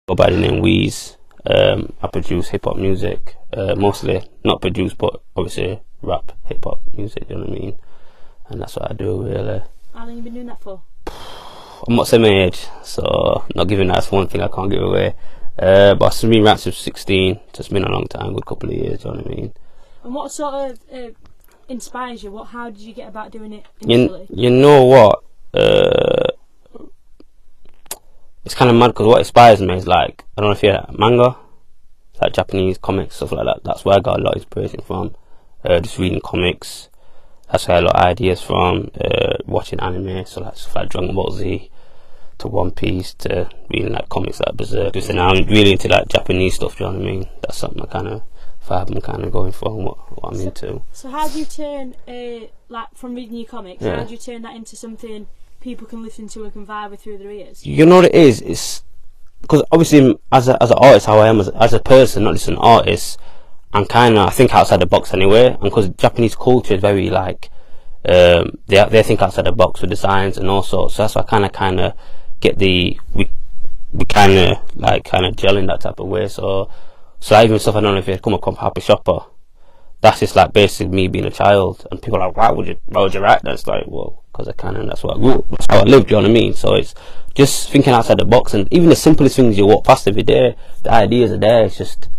Go by the name Weize. I produce hip hop music, mostly not produce, but obviously rap hip hop music. You know what I mean? And that's what I do really. How long have you been doing that for? I'm not saying my age, so not giving that's one thing I can't give away. But I've been rapping since 16, so it's been a long time, good couple of years. You know what I mean? And what sort of inspires you? How did you get about doing it initially? You know what? It's kind of mad because what inspires me is like, I don't know if you hear manga, like Japanese comics, stuff like that. That's where I got a lot of inspiration from. Just reading comics. That's where I got a lot of ideas from. Watching anime, so like stuff like Dragon Ball Z to One Piece to reading like comics like Berserk. Just now I'm really into like Japanese stuff. Do you know what I mean? That's something I kind of vibe I'm kind of going for and what I'm into. So how do you turn like from reading your comics? Yeah. How do you turn that into something people can listen to and can vibe with through their ears? You know what it is? It's because obviously as an artist, how I am as a person, not just an artist, I'm kind of, I think outside the box anyway. And because Japanese culture is very like they think outside the box with designs and all sorts. So that's why I kind of get we kind of gel in that type of way. So even stuff, I don't know if you come across Happy Shopper. That's just like basically me being a child, and people are like, why would you write that? It's like, well, because that's what I grew up, that's how I lived, you know what I mean? So it's just thinking outside the box, and even the simplest things you walk past every day, the ideas are there, it's just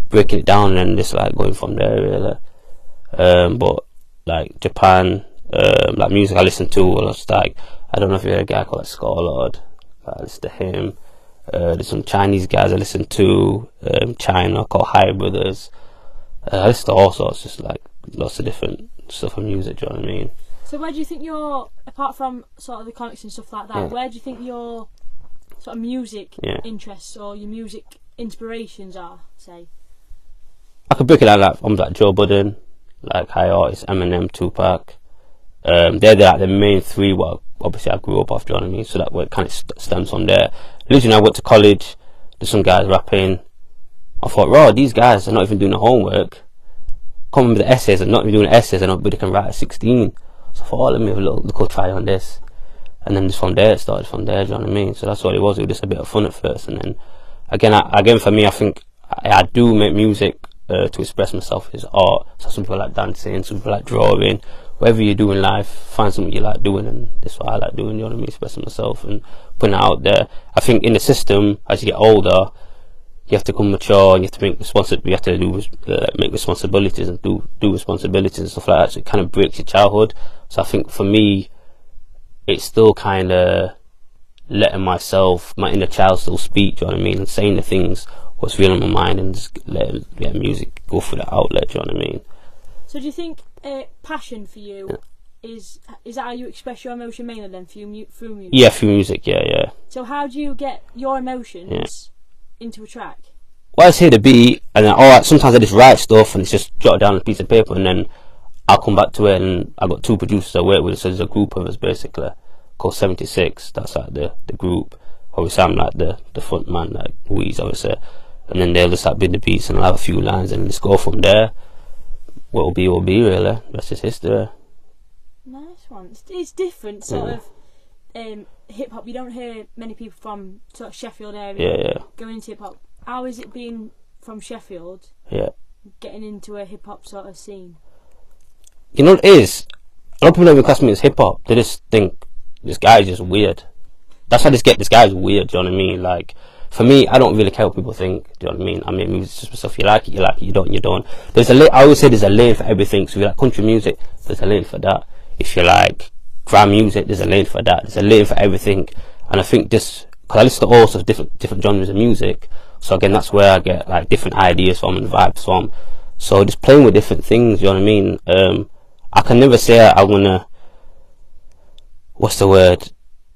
breaking it down and just like going from there really. But like Japan, like music I listen to, well, it's like, I don't know if you heard a guy called like Scarlord, I listen to him. There's some Chinese guys I listen to, China, called High Brothers. I listen to all sorts, just like lots of different stuff and music, do you know what I mean? So where do you think apart from sort of the comics and stuff like that, where do you think your sort of music interests or your music inspirations are, say? I could break it down like, I'm like Joe Budden, like high artists, Eminem, Tupac. They're like the main three, well, obviously I grew up off, do you know what I mean? So that way it kind of stems from there. Originally I went to college, there's some guys rapping. I thought, raw, these guys are not even doing the homework. Coming with the essays and not even doing the essays, and they can write at 16. So I thought, oh, let me have a little try on this. And then just from there, it started from there, do you know what I mean? So that's what it was just a bit of fun at first. And then, again for me, I think I do make music to express myself as art. So some people like dancing, some people like drawing. Whatever you do in life, find something you like doing, and that's what I like doing, you know what I mean? Expressing myself and putting it out there. I think in the system, as you get older, you have to become mature and you have to make responsibilities and do responsibilities and stuff like that. So it kind of breaks your childhood. So I think for me, it's still kind of letting my inner child still speak, do you know what I mean? And saying the things, what's real in my mind, and just letting music go through the outlet, do you know what I mean? So do you think passion for you is that how you express your emotion mainly then, through music? Yeah, through music, yeah. So how do you get your emotions into a track? Well, I just hear the beat, and then sometimes I just write stuff and it's just jotted down on a piece of paper, and then I'll come back to it, and I've got two producers I work with, so there's a group of us basically called 76. That's like the group. Obviously I'm like the front man, like Weize obviously, and then they'll just like bid the beats and I'll have a few lines and just go from there. What will be really. That's just history. Nice one. It's different sort of hip hop. You don't hear many people from sort of Sheffield area going into hip hop. How is it being from Sheffield? Getting into a hip hop sort of scene. You know what it is? A lot of people don't even class me as hip hop. They just think this guy is just weird. That's how they get this guy's weird. Do you know what I mean? Like for me, I don't really care what people think. Do you know what I mean? I mean, music just stuff. You like it, you like it. You don't, you don't. I always say there's a lane for everything. So if you like country music, there's a lane for that. If you like grand music, there's a lane for that. There's a lane for everything. And I think just because I listen to all sorts of different genres of music, so again that's where I get like different ideas from and vibes from. So just playing with different things, you know what I mean? I can never say I'm gonna, what's the word?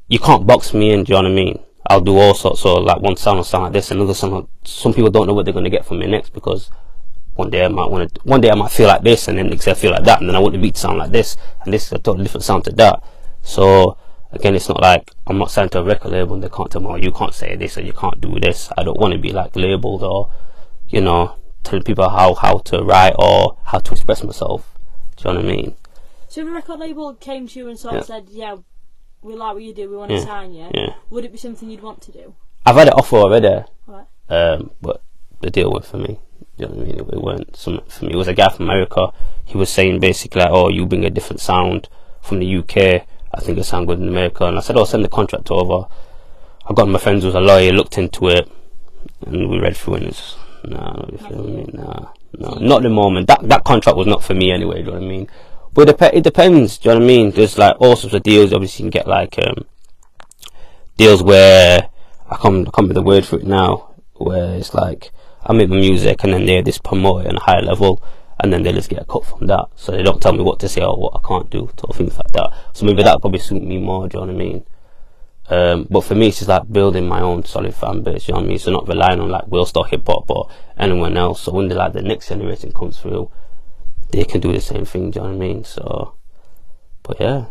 You can't box me in, do you know what I mean? I'll do all sorts of like one sound will sound like this, another sound. Some people don't know what they're gonna get from me next, because one day I might feel like this, and then next day I feel like that, and then I want the beat to sound like this, and this is a totally different sound to that. So again, it's not like I'm not signed to a record label and they can't tell me, oh, you can't say this or you can't do this. I don't want to be like labeled or, you know, telling people how to write or how to express myself. Do you know what I mean? So if a record label came to you and sort of said, yeah, we like what you do, we want to sign you, would it be something you'd want to do? I've had an offer already. Right. But the deal went for me. You know what I mean? It weren't something for me. It was a guy from America. He was saying basically like, oh, you bring a different sound from the UK. I think it sound good in America. And I said, oh, send the contract over. I got my friend who was a lawyer, looked into it, and we read through it. And it's nah, you feel me? Nah, not at the moment. That contract was not for me anyway. Do you know what I mean? But it depends. Do you know what I mean? There's like all sorts of deals. Obviously, you can get like deals where I can't remember the word for it now. Where it's like I make my music and then they just promote it on a higher level, and then they just get a cut from that. So they don't tell me what to say or what I can't do, or things like that. So maybe that probably suit me more. Do you know what I mean? But for me, it's just like building my own solid fan base. You know what I mean? So not relying on like Will Star Hip Hop or anyone else. So when the next generation comes through, they can do the same thing. Do you know what I mean? So, but yeah.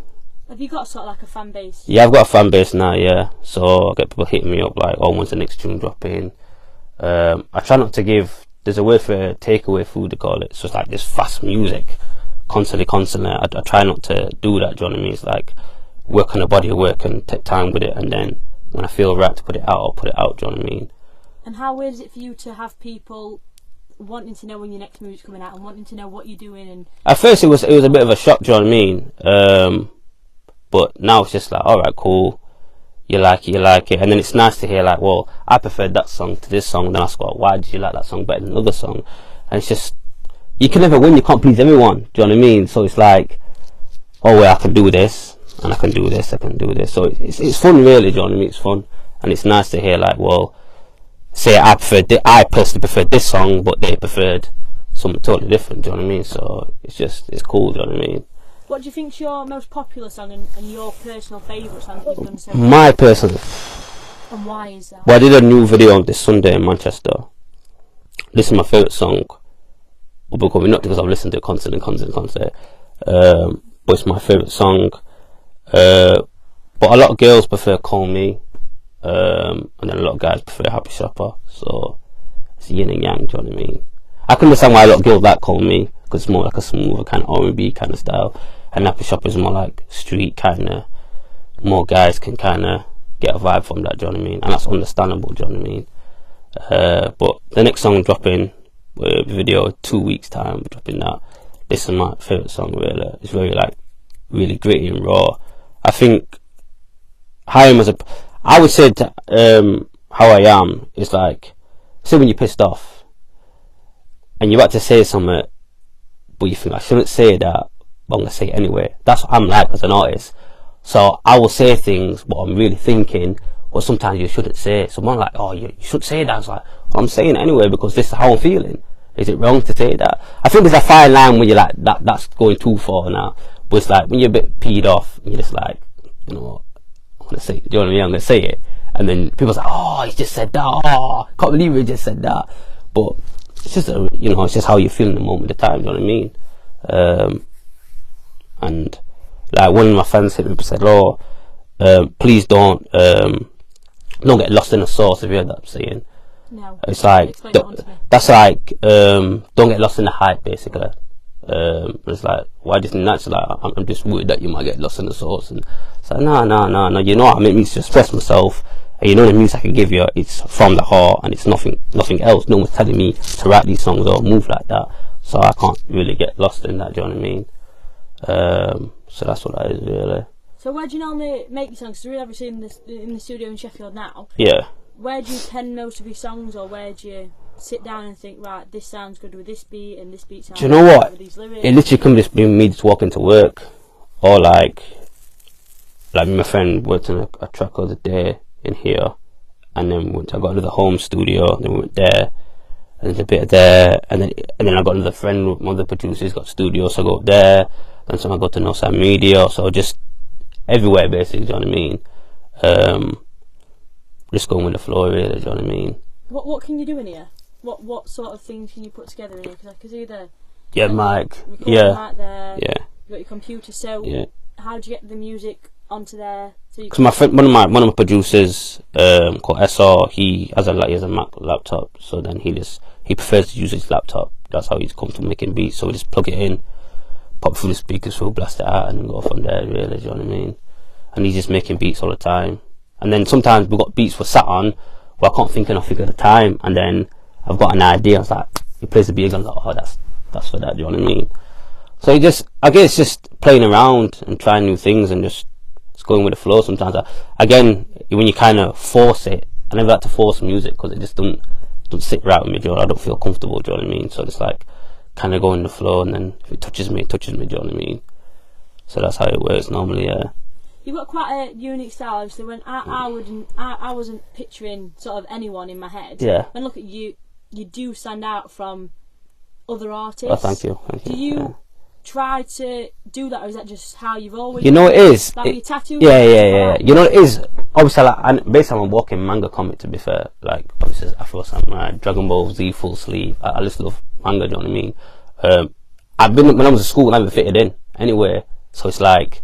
Have you got sort of like a fan base? Yeah, I've got a fan base now. Yeah. So I get people hitting me up like, oh, when's the next tune dropping? I try not to give. There's a word for takeaway food, they call it. So it's like this fast music, constantly. I try not to do that. Do you know what I mean? It's like work on a body of work and take time with it, and then when I feel right to put it out, I'll put it out. Do you know what I mean? And how weird is it for you to have people wanting to know when your next music's coming out and wanting to know what you're doing? And at first it was a bit of a shock. Do you know what I mean? But now it's just like, all right, cool. You like it, and then it's nice to hear like, well, I preferred that song to this song. Then I ask, well, why did you like that song better than another song? And it's just, you can never win. You can't please everyone. Do you know what I mean? So it's like, oh well, I can do this, and I can do this, I can do this. So it's fun, really. Do you know what I mean? It's fun, and it's nice to hear like, well, say I personally preferred this song, but they preferred something totally different. Do you know what I mean? So it's cool. Do you know what I mean? What do you think's your most popular song and your personal favourite song that you've done so far? My personal. And why is that? Well, I did a new video on this Sunday in Manchester. This is my favourite song. Well, not because I've listened to it constantly. But it's my favourite song. But a lot of girls prefer Call Me. And then a lot of guys prefer Happy Shopper. So it's yin and yang, do you know what I mean? I can understand why a lot of girls like Call Me, because it's more like a smoother kind of R&B kind of style. And Happy Shopper is more like street kind of, more guys can kind of get a vibe from that, do you know what I mean? And that's understandable, do you know what I mean? But the next song dropping, video 2 weeks time, dropping that. This is my favourite song, really. It's very like, really gritty and raw. I think I would say How I Am is like, say when you're pissed off and you're about to say something, but you think I shouldn't say that, but I'm gonna say it anyway. That's what I'm like as an artist. So I will say things what I'm really thinking, but sometimes you shouldn't say it. Someone like, oh, you should say that. It's like, well, I'm saying it anyway because this is how I'm feeling. Is it wrong to say that? I think there's a fine line when you're like, that's going too far now. But it's like when you're a bit peed off and you're just like, you know what, I'm gonna say it. Do you know what I mean? I'm gonna say it. And then people's like, oh, he just said that. Oh, can't believe he just said that. But it's just, it's just how you feel in the moment of the time. Do you know what I mean? And like one of my friends hit me and said, oh, please don't get lost in the sauce. If you heard that saying, no. It's like that's like don't get lost in the hype, basically. It's like, why do you think that's like? I'm just worried that you might get lost in the sauce. And it's like, no. You know what I mean? It means to express myself. And you know the music I can give you, it's from the heart, and it's nothing else. No one's telling me to write these songs or move like that, so I can't really get lost in that. Do you know what I mean? So that's what that is, really. So where do you normally make your songs? So we're obviously in the studio in Sheffield now. Yeah. Where do you pen most of your songs, or where do you sit down and think, right, this sounds good with this beat, and this beat sounds good with these lyrics? It literally can just be me just walking to work, or like my friend worked on a track the other day in here, and then I got another home studio, and then we went there, and there's a bit there, and then I got another friend, one of the producers got studio, so I go up there, then so I go to Northside Media, so just everywhere basically, do you know what I mean? Just going with the flow, really, do you know what I mean? What can you do in here? What sort of things can you put together in here? Because I can see the mic, mic there, you got your computer, so how do you get the music onto there? Because my friend, one of my producers, called SR, he has a Mac laptop, so then he prefers to use his laptop. That's how he's comfortable making beats. So we just plug it in, pop through the speakers, so we'll blast it out, and then go from there. Really, do you know what I mean? And he's just making beats all the time. And then sometimes we've got beats we're sat on, but I can't think of nothing at the time. And then I've got an idea. I was like, he plays the beat, I'm like, oh, that's for that. Do you know what I mean? So I guess just playing around and trying new things and just going with the flow. Sometimes, again, when you kind of force it, I never like to force music because it just don't sit right with me. Do you know? I don't feel comfortable. Do you know what I mean? So it's like kind of going the flow, and then if it touches me, it touches me. Do you know what I mean? So that's how it works normally. Yeah. You've got quite a unique style. So when I wasn't picturing sort of anyone in my head. Yeah. When I look at you, you do stand out from other artists. Oh, thank you. Do you try to do that, or is that just how you've always? You know, it is. Like your tattoo. Yeah. You know, it is. Obviously, basically, I'm a walking manga comic. To be fair, like obviously, Afro Samurai, Dragon Ball Z, Full Sleeve. I just love manga. Do you know what I mean? I've been when I was at school, I haven't fitted in anywhere. So it's like,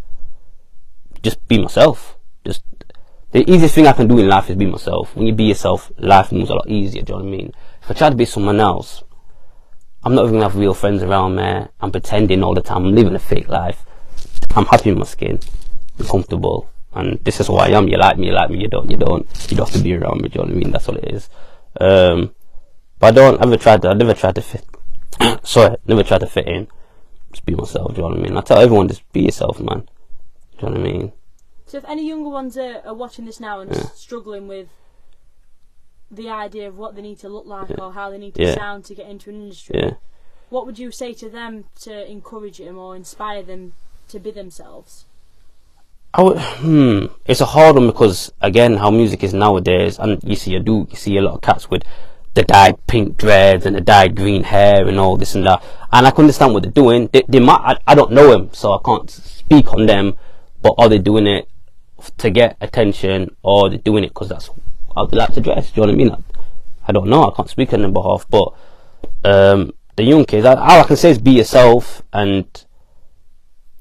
just be myself. Just the easiest thing I can do in life is be myself. When you be yourself, life moves a lot easier. Do you know what I mean? If I try to be someone else, I'm not even gonna have real friends around me. I'm pretending all the time. I'm living a fake life. I'm happy in my skin. I'm comfortable. And this is who I am. You like me, you don't. You don't have to be around me, do you know what I mean? That's all it is. But I never tried to fit never tried to fit in. Just be myself, do you know what I mean? I tell everyone, just be yourself, man. Do you know what I mean? So if any younger ones are watching this now and struggling with the idea of what they need to look like or how they need to sound to get into an industry, what would you say to them to encourage them or inspire them to be themselves? It's a hard one because, again, how music is nowadays, and you see a lot of cats with the dyed pink dreads and the dyed green hair and all this and that, and I can understand what they're doing. They might, I don't know them, so I can't speak on them, but are they doing it to get attention, or they're doing it because that's how they like to dress? Do you know what I mean? I don't know, I can't speak on their behalf, but the young kids, all I can say is be yourself and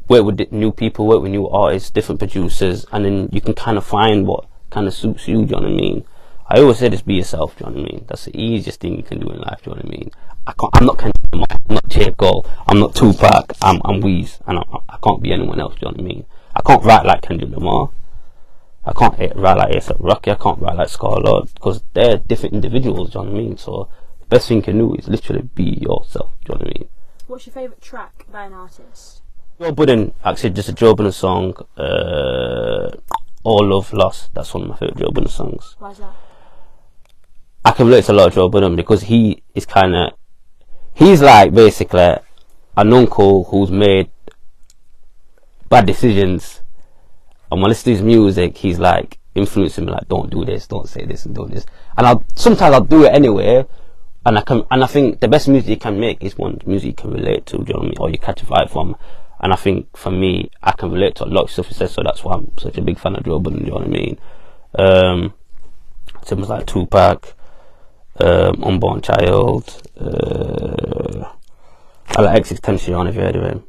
work with new people, work with new artists, different producers, and then you can kind of find what kind of suits you. Do you know what I mean? I always say just be yourself. Do you know what I mean? That's the easiest thing you can do in life. Do you know what I mean? I'm not Kendrick Lamar, I'm not J. Cole, I'm not Tupac, I'm Weize, and I can't be anyone else. Do you know what I mean? I can't write like Kendrick Lamar. I can't write like A$AP Rocky. I can't write like Scarlett, because they're different individuals. Do you know what I mean? So the best thing you can do is literally be yourself. Do you know what I mean? What's your favourite track by an artist? Joe Budden, actually, just a Joe Budden song, All Love Lost. That's one of my favourite Joe Budden songs. Why is that? I can relate to a lot of Joe Budden because he's like basically an uncle who's made bad decisions, and when I listen to his music, he's like influencing me, like, don't do this, don't say this, and do this. And sometimes I'll do it anyway, and I think the best music you can make is one music you can relate to. Do you know what I mean? Or you catch a vibe from. And I think for me, I can relate to a lot of stuff he says, so that's why I'm such a big fan of Joe Budden. Do you know what I mean? Things like Tupac, Unborn Child. I like XXXTentacion, if you heard of him.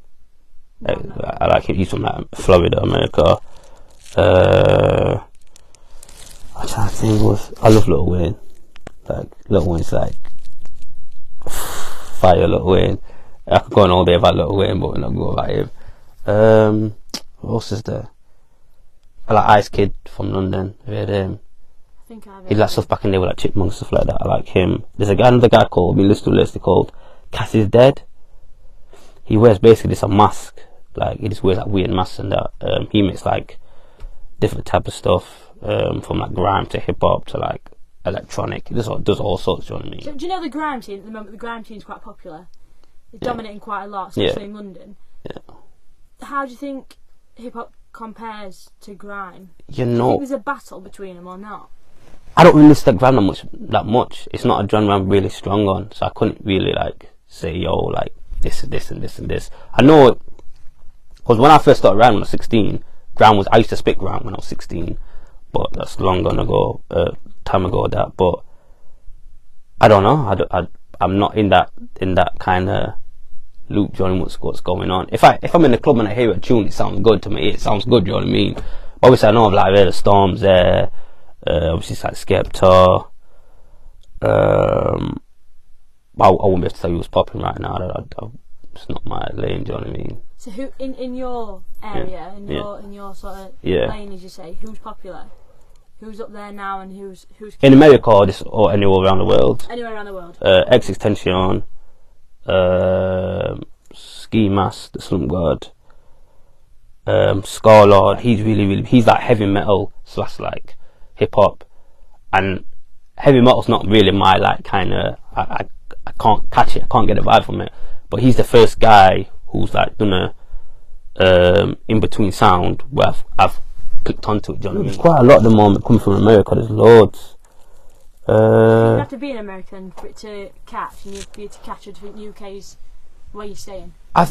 I like him. He's from like Florida, America. I'm trying to think I love Lil Wayne. Like Lil Wayne's like fire. Lil Wayne. I could go on all day about Lil Wayne, but we're not going about him. What else is there? I like Ice Kid from London. Have you heard of him? I think I've heard. He like stuff back in there with like Chipmunks, stuff like that. I like him. There's another guy called, called Cassie's Dead. He wears basically just a mask. Like, he just wears like weird masks and that. He makes like different type of stuff, from like grime to hip hop to like electronic. He does all sorts. Do you know what I mean? So, do you know the grime scene? At the moment, the grime scene is quite popular. It's dominating quite a lot, especially in London. Yeah. How do you think hip hop compares to grime? Do you think there's a battle between them or not? I don't really listen to grime that much. It's not a genre I'm really strong on, so I couldn't really like say, yo, like this and this and this and this. I know it because when I first started rapping when I was 16, I used to spit grime when I was 16, but that's long time ago that. But I don't know. I'm not in that kind of loop. Do you know what's going on? If I'm in the club and I hear a tune, it sounds good to me. It sounds good. Do you know what I mean? Obviously, I know I've like heard the Storms there. Obviously, it's like Skepta. I won't be able to tell you what's popping right now. It's not my lane. Do you know what I mean? So, who in your area, in your sort of lane, as you say, who's popular? who's up there now and who's in America or anywhere around the world? Anywhere around the world. XXXTentacion, Ski Mask, the Slump God, Scarlord. He's like heavy metal / like hip hop, and heavy metal's not really my like kind of. I can't catch it. I can't get a vibe from it. But he's the first guy who's like done a in between sound where I've clicked onto it. Do you know what I mean? There's quite a lot at the moment coming from America. There's loads. You have to be an American for it to catch, and for you to catch it. I think UK's where you're staying. I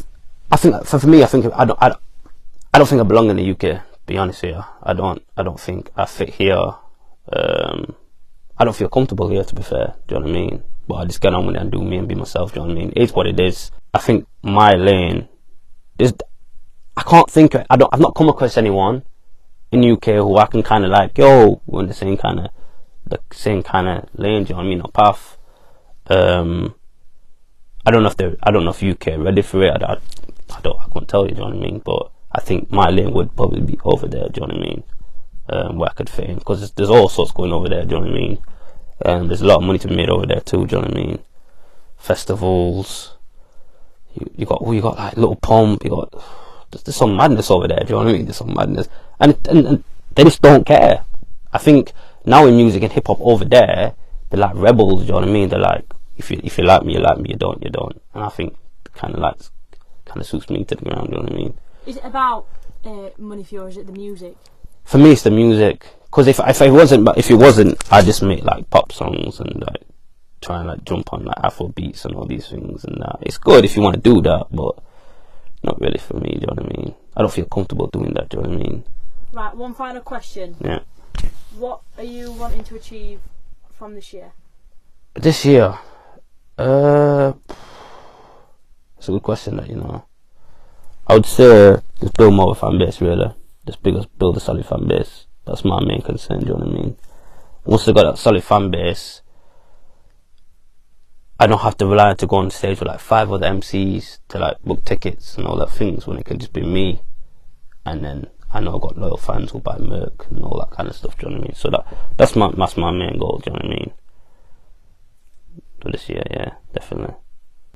think for me, I don't think I belong in the UK. To be honest here, I don't think I fit here. I don't feel comfortable here, to be fair. Do you know what I mean? But I just get on with it and do me and be myself. Do you know what I mean? It's what it is. I think my lane is. I can't think. I've not come across anyone in the UK who I can kind of like. Yo, we're in the same kind of lane. Do you know what I mean? Or path. I don't know if UK are ready for it. I couldn't tell you. Do you know what I mean? But I think my lane would probably be over there. Do you know what I mean? Where I could fit in, because there's all sorts going over there. Do you know what I mean? There's a lot of money to be made over there too. Do you know what I mean? Festivals. You got like Little Pump. There's some madness over there. Do you know what I mean? There's some madness, and they just don't care. I think now in music and hip hop over there, they're like rebels. Do you know what I mean? They're like, if you like me, you like me. You don't, you don't. And I think kind of suits me to the ground. Do you know what I mean? Is it about money for you, or is it the music? For me, it's the music. Because if it wasn't, I'd just make like pop songs and like try and like jump on like Afro beats and all these things and that. It's good if you want to do that, but not really for me. Do you know what I mean? I don't feel comfortable doing that. Do you know what I mean? Right. One final question. Yeah. What are you wanting to achieve from this year? This year, it's a good question. That, you know, I would say just build more of a fan base. Really, just build a solid fan base. That's my main concern. Do you know what I mean? Once I got that solid fan base, I don't have to rely to go on stage with like 5 other MCs to like book tickets and all that things, when it can just be me. And then I know I've got loyal fans who buy merch and all that kind of stuff. Do you know what I mean? So that's my main goal. Do you know what I mean? For this year, yeah, definitely.